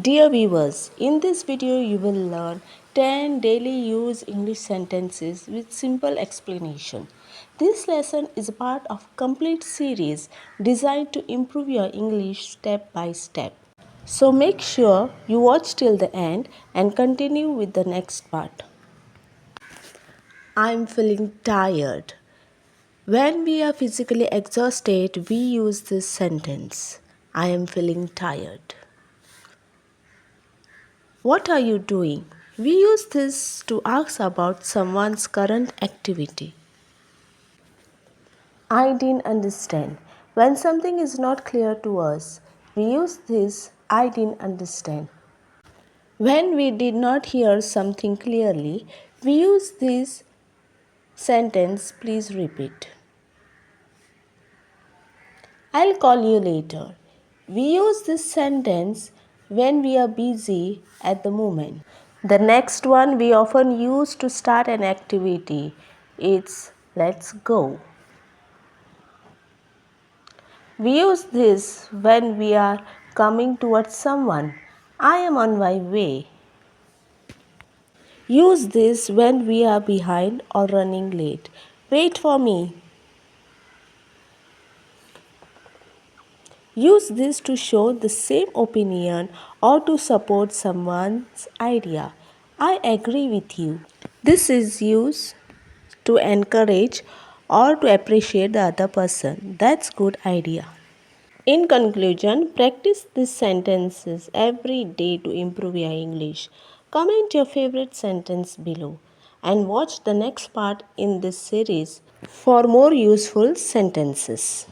Dear viewers, in this video you will learn 10 daily use English sentences with simple explanation. This lesson is a part of complete series designed to improve your English step by step. So make sure you watch till the end and continue with the next part. I'm feeling tired. When we are physically exhausted, we use this sentence. I am feeling tired. What are you doing? We use this to ask about someone's current activity. I didn't understand. When something is not clear to us, we use this I didn't understand. When we did not hear something clearly, we use this sentence please repeat. I'll call you later. We use this sentence when we are busy at the moment. The next one we often use to start an activity. It's let's go. We use this when we are coming towards someone. I am on my way. Use this when we are behind or running late. Wait for me. Use this to show the same opinion or to support someone's idea. I agree with you. This is used to encourage or to appreciate the other person. That's good idea. In conclusion, practice these sentences every day to improve your English. Comment your favorite sentence below and watch the next part in this series for more useful sentences.